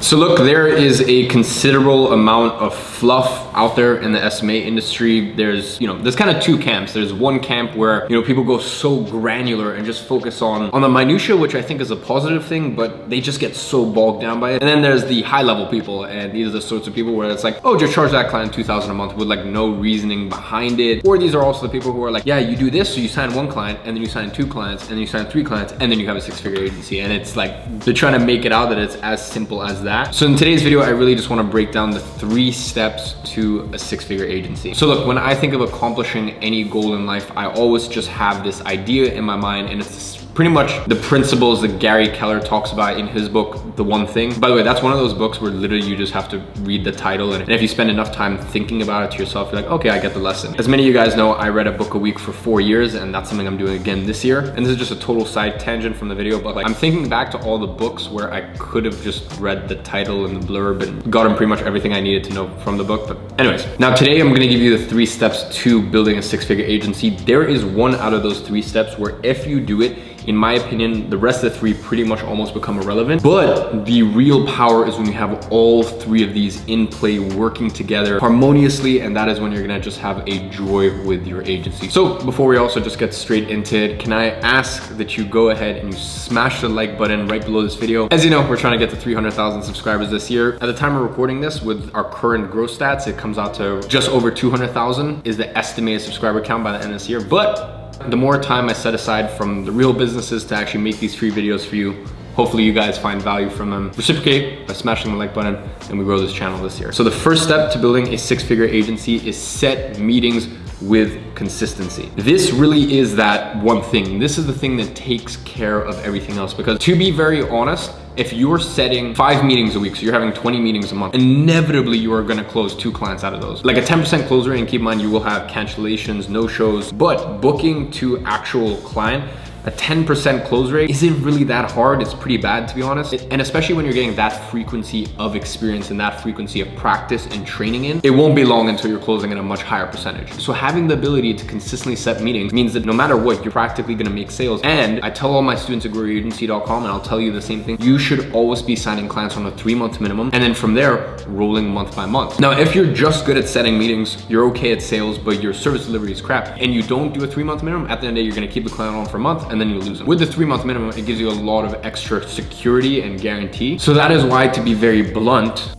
So look, there is a considerable amount of fluff out there in the SMMA industry. There's kind of two camps. There's one camp where, people go so granular and just focus on the minutia, which I think is a positive thing, but they just get so bogged down by it. And then there's the high level people, and these are the sorts of people where it's like, oh, just charge that client $2,000 a month with like no reasoning behind it. Or these are also the people who are like, yeah, you do this, so you sign one client, and then you sign two clients, and then you sign three clients, and then you have a six-figure agency. And it's like, they're trying to make it out that it's as simple as that. So in today's video, I really just want to break down the 3 steps to a six-figure agency. So look, when I think of accomplishing any goal in life, I always just have this idea in my mind, and it's pretty much the principles that Gary Keller talks about in his book, The One Thing. By the way, that's one of those books where literally you just have to read the title, and if you spend enough time thinking about it to yourself, you're like, okay, I get the lesson. As many of you guys know, I read a book a week for 4 years, and that's something I'm doing again this year. And this is just a total side tangent from the video, but like, I'm thinking back to all the books where I could have just read the title and the blurb and gotten pretty much everything I needed to know from the book. But anyways, now today I'm gonna give you the 3 steps to building a six-figure agency. There is one out of those 3 steps where if you do it, in my opinion, the rest of the 3 pretty much almost become irrelevant. But the real power is when you have all 3 of these in play, working together harmoniously, and that is when you're gonna just have a joy with your agency. So before we also just get straight into it, can I ask that you go ahead and you smash the like button right below this video? As you know, we're trying to get to 300,000 subscribers this year. At the time of recording this, with our current growth stats, it comes out to just over 200,000 is the estimated subscriber count by the end of this year. But the more time I set aside from the real businesses to actually make these free videos for you, hopefully you guys find value from them. Reciprocate by smashing the like button, and we grow this channel this year. So the first step to building a six-figure agency is set meetings with consistency. This really is that one thing. This is the thing that takes care of everything else, because to be very honest, if you're setting 5 meetings a week, so you're having 20 meetings a month, inevitably you are gonna close 2 clients out of those. Like a 10% close rate, and keep in mind you will have cancellations, no-shows, but booking to actual client, a 10% close rate isn't really that hard. It's pretty bad, to be honest. And especially when you're getting that frequency of experience and that frequency of practice and training in, it won't be long until you're closing at a much higher percentage. So having the ability to consistently set meetings means that no matter what, you're practically gonna make sales. And I tell all my students at GrowYourAgency.com, and I'll tell you the same thing, you should always be signing clients on a 3-month minimum, and then from there, rolling month by month. Now, if you're just good at setting meetings, you're okay at sales, but your service delivery is crap, and you don't do a 3-month minimum, at the end of the day, you're gonna keep the client on for a month, and then you lose them. With the 3-month minimum, it gives you a lot of extra security and guarantee. So that is why, to be very blunt,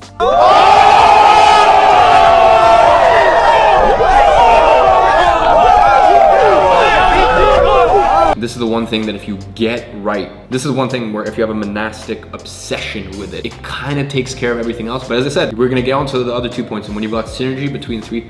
this is the one thing that if you get right, this is one thing where if you have a monastic obsession with it, it kind of takes care of everything else. But as I said, we're gonna get on to the other 2 points. And when you've got synergy between 3,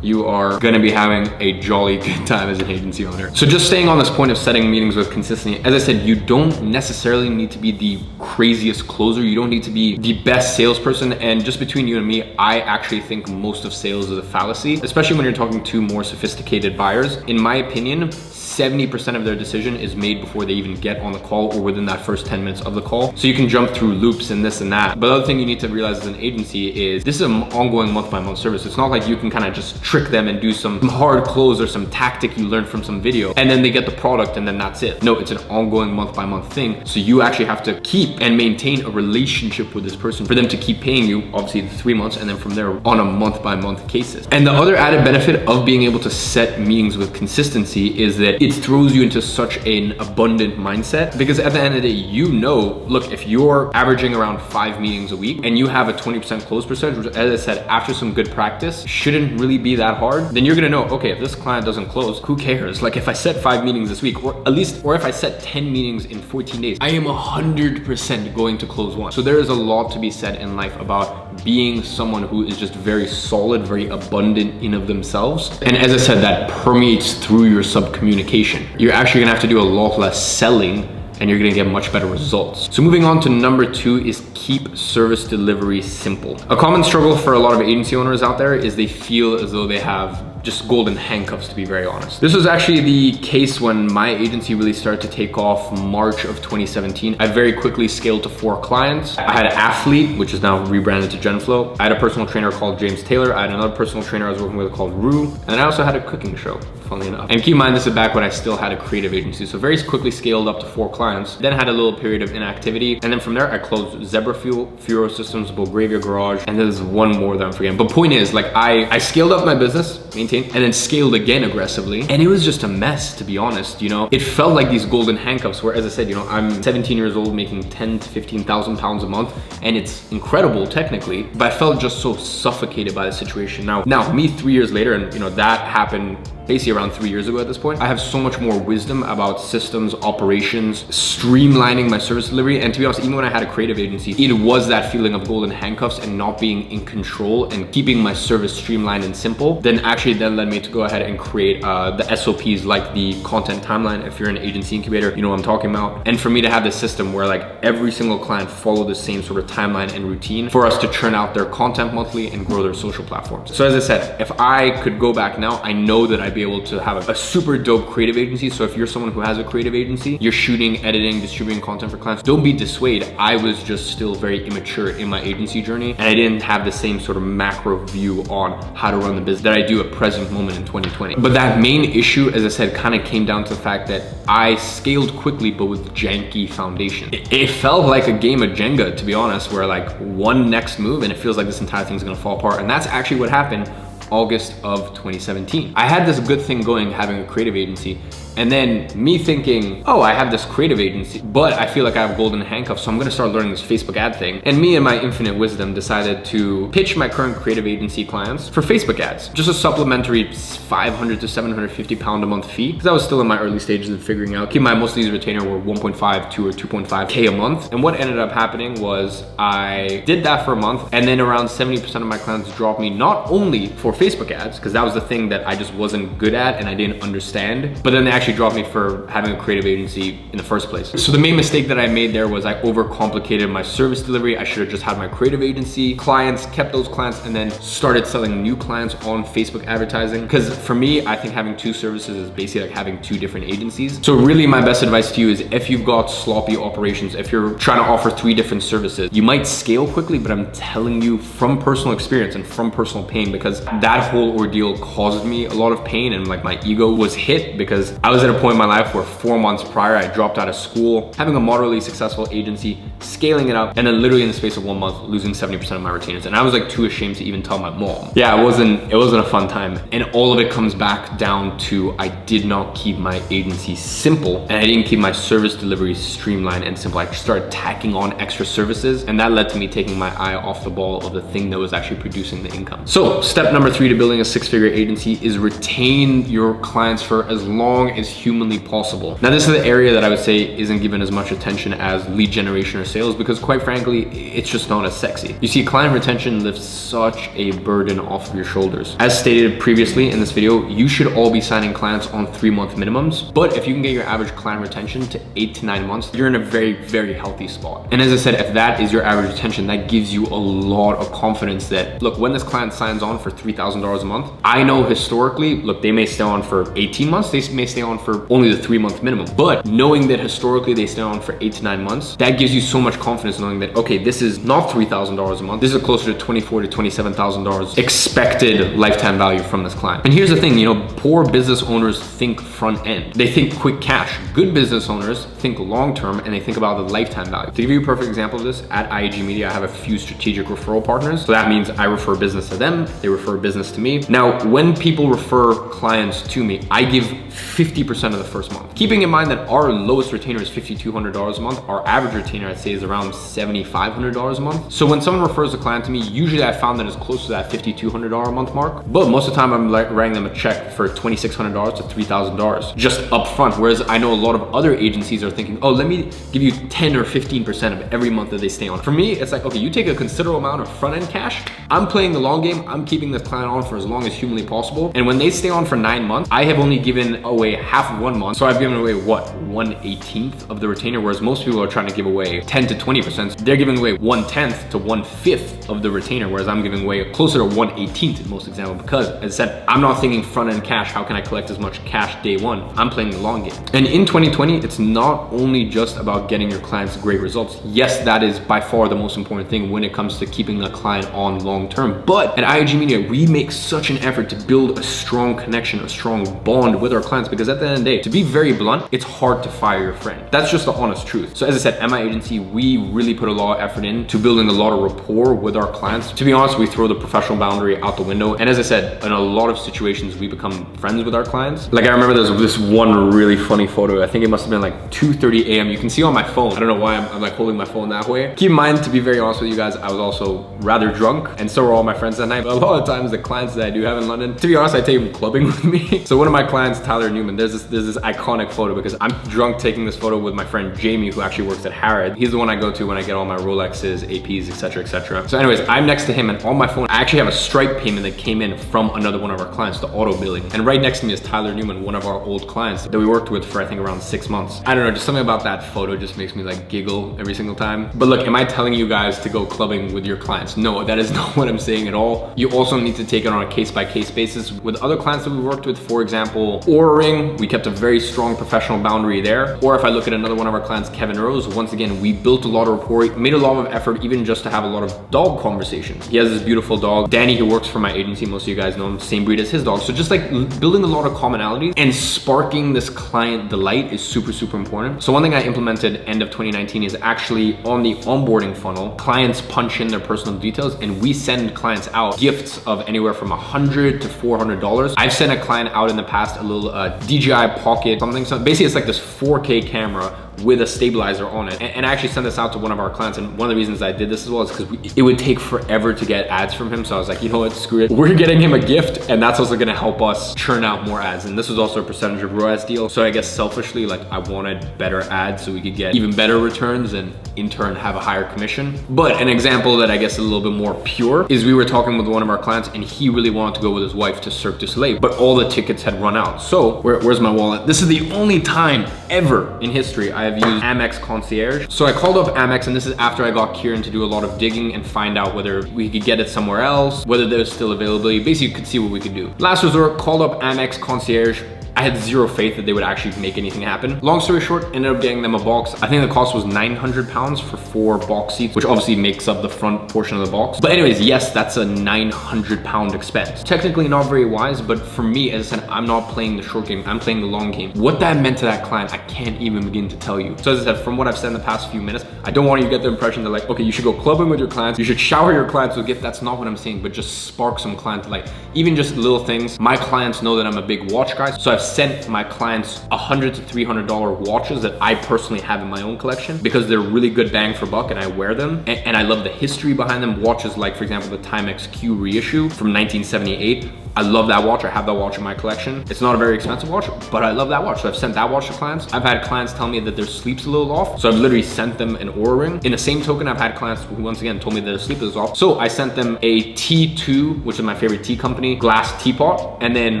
you are gonna be having a jolly good time as an agency owner. So just staying on this point of setting meetings with consistency, as I said, you don't necessarily need to be the craziest closer. You don't need to be the best salesperson. And just between you and me, I actually think most of sales is a fallacy, especially when you're talking to more sophisticated buyers. In my opinion, 70% of their decision is made before they even get on the call or within that first 10 minutes of the call. So you can jump through loops and this and that. But the other thing you need to realize as an agency is this is an ongoing month-by-month service. It's not like you can kind of just trick them and do some hard close or some tactic you learned from some video and then they get the product and then that's it. No, it's an ongoing month-by-month thing. So you actually have to keep and maintain a relationship with this person for them to keep paying you, obviously the 3 months, and then from there on a month-by-month cases. And the other added benefit of being able to set meetings with consistency is that it throws you into such an abundant mindset, because at the end of the day, you know, look, if you're averaging around 5 meetings a week and you have a 20% close percentage, which, as I said, after some good practice, shouldn't really be that hard, then you're gonna know, okay, if this client doesn't close, who cares? Like if I set 5 meetings this week, or if I set 10 meetings in 14 days, I am 100% going to close one. So there is a lot to be said in life about being someone who is just very solid, very abundant in of themselves. And as I said, that permeates through your sub-communication. You're actually gonna have to do a lot less selling and you're gonna get much better results. So moving on to number 2 is keep service delivery simple. A common struggle for a lot of agency owners out there is they feel as though they have just golden handcuffs, to be very honest. This was actually the case when my agency really started to take off March of 2017. I very quickly scaled to 4 clients. I had an athlete, which is now rebranded to GenFlow. I had a personal trainer called James Taylor. I had another personal trainer I was working with called Rue. And then I also had a cooking show, funnily enough. And keep in mind, this is back when I still had a creative agency. So very quickly scaled up to 4 clients. Then had a little period of inactivity. And then from there, I closed Zebra Fuel, FuroSystems, Belgravia Garage, and there's one more that I'm forgetting. But point is, like, I scaled up my business, maintained, and then scaled again aggressively. And it was just a mess, to be honest, you know? It felt like these golden handcuffs where, as I said, you know, I'm 17 years old making 10 to 15,000 pounds a month, and it's incredible technically, but I felt just so suffocated by the situation. Now me 3 years later, and you know, that happened basically around 3 years ago at this point, I have so much more wisdom about systems, operations, streamlining my service delivery. And to be honest, even when I had a creative agency, it was that feeling of golden handcuffs and not being in control and keeping my service streamlined and simple. Then led me to go ahead and create the SOPs, like the content timeline. If you're an agency incubator, you know what I'm talking about. And for me to have this system where like every single client follow the same sort of timeline and routine for us to churn out their content monthly and grow their social platforms. So as I said, if I could go back now, I know that I'd be able to have a super dope creative agency. So if you're someone who has a creative agency, you're shooting, editing, distributing content for clients, don't be dissuaded. I was just still very immature in my agency journey, and I didn't have the same sort of macro view on how to run the business that I do at present moment in 2020. But that main issue, as I said, kind of came down to the fact that I scaled quickly, but with janky foundation. It felt like a game of Jenga, to be honest, where like one next move and it feels like this entire thing's gonna fall apart. And that's actually what happened August of 2017. I had this good thing going, having a creative agency, and then me thinking, oh, I have this creative agency, but I feel like I have golden handcuffs, so I'm gonna start learning this Facebook ad thing. And me and my infinite wisdom decided to pitch my current creative agency clients for Facebook ads. Just a supplementary 500 to 750 pound a month fee, because I was still in my early stages of figuring out. Keep in mind, most of these retainers were 1.5, 2 or 2.5K a month. And what ended up happening was I did that for a month, and then around 70% of my clients dropped me, not only for Facebook ads, because that was the thing that I just wasn't good at and I didn't understand, but then they actually dropped me for having a creative agency in the first place. So the main mistake that I made there was I overcomplicated my service delivery. I should have just had my creative agency clients, kept those clients, and then started selling new clients on Facebook advertising. Because for me, I think having 2 services is basically like having 2 different agencies. So really my best advice to you is, if you've got sloppy operations, if you're trying to offer 3 different services, you might scale quickly, but I'm telling you from personal experience and from personal pain, because that whole ordeal caused me a lot of pain, and like my ego was hit, because I was at a point in my life where 4 months prior, I dropped out of school, having a moderately successful agency, scaling it up, and then literally in the space of 1 month, losing 70% of my retainers. And I was like too ashamed to even tell my mom. Yeah, it wasn't a fun time. And all of it comes back down to, I did not keep my agency simple, and I didn't keep my service delivery streamlined and simple. I just started tacking on extra services, and that led to me taking my eye off the ball of the thing that was actually producing the income. So step number 3 to building a 6-figure agency is retain your clients for as long as humanly possible. Now, this is the area that I would say isn't given as much attention as lead generation or sales, because quite frankly, it's just not as sexy. You see, client retention lifts such a burden off of your shoulders. As stated previously in this video, you should all be signing clients on 3-month minimums, but if you can get your average client retention to 8 to 9 months, you're in a very, very healthy spot. And as I said, if that is your average retention, that gives you a lot of confidence that, look, when this client signs on for $3,000 a month, I know historically, look, they may stay on for 18 months, they may stay on for only the 3-month minimum, but knowing that historically they stay on for 8 to 9 months, that gives you so much confidence knowing that, okay, this is not $3,000 a month, this is closer to $24,000 to $27,000 expected lifetime value from this client. And here's the thing, you know, poor business owners think front end. They think quick cash. Good business owners think long term, and they think about the lifetime value. To give you a perfect example of this, at IAG Media, I have a few strategic referral partners. So that means I refer business to them, they refer business to me. Now, when people refer clients to me, I give 50% of the first month. Keeping in mind that our lowest retainer is $5,200 a month, our average retainer I'd say is around $7,500 a month. So when someone refers a client to me, usually I found that it's close to that $5,200 a month mark, but most of the time I'm writing them a check for $2,600 to $3,000 just upfront. Whereas I know a lot of other agencies are thinking, oh, let me give you 10 or 15% of every month that they stay on. For me, it's like, okay, you take a considerable amount of front end cash, I'm playing the long game, I'm keeping this client on for as long as humanly possible. And when they stay on for 9 months, I have only given given away half of 1 month. So I've given away what, 1/18th of the retainer, whereas most people are trying to give away 10 to 20%. They're giving away 1/10 to 1/5 of the retainer, whereas I'm giving away closer to 1/18th in most examples, because as I said, I'm not thinking front end cash. How can I collect as much cash day one? I'm playing the long game. And in 2020, it's not only just about getting your clients great results. Yes, that is by far the most important thing when it comes to keeping a client on long term. But at IAG Media, we make such an effort to build a strong connection, a strong bond with our clients, because at the end of the day, to be very blunt, it's hard to fire your friend. That's just the honest truth. So as I said, at my agency, we really put a lot of effort into building a lot of rapport with our clients. To be honest, we throw the professional boundary out the window. And as I said, in a lot of situations, we become friends with our clients. Like I remember there's this one really funny photo. I think it must have been like 2:30 a.m. You can see on my phone. I don't know why I'm like holding my phone that way. Keep in mind, to be very honest with you guys, I was also rather drunk, and so were all my friends that night. But a lot of times the clients that I do have in London, to be honest, I take them clubbing with me. So one of my clients, Tyler Newman, there's this iconic photo because I'm drunk taking this photo with my friend Jamie, who actually works at Harrod. He's the one I go to when I get all my Rolexes, APs, etc., etc. So anyways, I'm next to him, and on my phone, I actually have a Stripe payment that came in from another one of our clients, the auto billing. And right next to me is Tyler Newman, one of our old clients that we worked with for I think around 6 months. I don't know, just something about that photo just makes me like giggle every single time. But look, am I telling you guys to go clubbing with your clients? No, that is not what I'm saying at all. You also need to take it on a case-by-case basis. With other clients that we worked with, for example, Oura Ring, we kept a very strong professional boundary there. Or if I look at another one of our clients, Kevin Rose, once again, we built a lot of rapport, made a lot of effort even just to have a lot of dog conversations. He has this beautiful dog, Danny, who works for my agency. Most of you guys know him, same breed as his dog. So just like building a lot of commonalities and sparking this client delight is super, super important. So one thing I implemented end of 2019 is actually on the onboarding funnel, clients punch in their personal details and we send clients out gifts of anywhere from $100 to $400. I've sent a client out in the past a little DJI Pocket something. So basically it's like this 4K camera with a stabilizer on it. And I actually sent this out to one of our clients, and one of the reasons I did this as well is because it would take forever to get ads from him. So I was like, you know what, screw it. We're getting him a gift, and that's also gonna help us churn out more ads. And this was also a percentage of ROAS deal. So I guess selfishly, like I wanted better ads so we could get even better returns and in turn have a higher commission. But an example that I guess is a little bit more pure is we were talking with one of our clients and he really wanted to go with his wife to Cirque du Soleil, but all the tickets had run out. So where's my wallet? This is the only time ever in history I have used Amex Concierge. So I called up Amex, and this is after I got Kieran to do a lot of digging and find out whether we could get it somewhere else, whether there's still availability. Basically, you could see what we could do. Last resort, called up Amex Concierge. I had zero faith that they would actually make anything happen. Long story short, ended up getting them a box. I think the cost was 900 pounds for 4 box seats, which obviously makes up the front portion of the box. But anyways, yes, that's a 900 pound expense. Technically not very wise, but for me, as I said, I'm not playing the short game, I'm playing the long game. What that meant to that client, I can't even begin to tell you. So as I said, from what I've said in the past few minutes, I don't want you to get the impression that like, okay, you should go clubbing with your clients, you should shower your clients with gifts. That's not what I'm saying, but just spark some client delight. Even just little things. My clients know that I'm a big watch guy, so I've sent my clients $100 to $300 watches that I personally have in my own collection because they're really good bang for buck and I wear them. And I love the history behind them. Watches like, for example, the Timex Q reissue from 1978. I love that watch. I have that watch in my collection. It's not a very expensive watch, but I love that watch. So I've sent that watch to clients. I've had clients tell me that their sleep's a little off. So I've literally sent them an Oura Ring. In the same token, I've had clients who once again told me that their sleep is off. So I sent them a T2, which is my favorite tea company, glass teapot, and then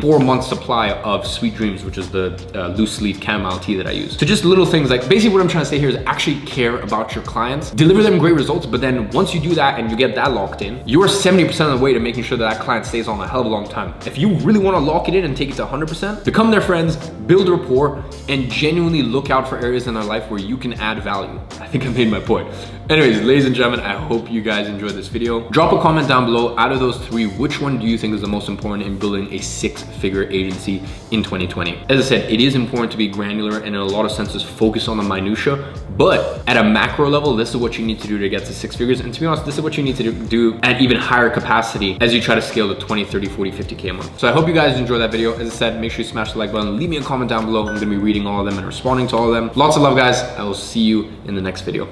4 months supply of Sweet Dreams, which is the loose leaf chamomile tea that I use. So just little things like, basically what I'm trying to say here is actually care about your clients, deliver them great results, but then once you do that and you get that locked in, you're 70% of the way to making sure that that client stays on a hell of a long time. If you really want to lock it in and take it to 100%, become their friends, build rapport, and genuinely look out for areas in their life where you can add value. I think I made my point. Anyways, ladies and gentlemen, I hope you guys enjoyed this video. Drop a comment down below. Out of those 3, which one do you think is the most important in building a 6-figure agency in 2020? As I said, it is important to be granular and in a lot of senses focus on the minutia, but at a macro level, this is what you need to do to get to 6 figures. And to be honest, this is what you need to do at even higher capacity as you try to scale to 20, 30, 40, 50K a month. So I hope you guys enjoyed that video. As I said, make sure you smash the like button, leave me a comment down below. I'm gonna be reading all of them and responding to all of them. Lots of love, guys. I will see you in the next video.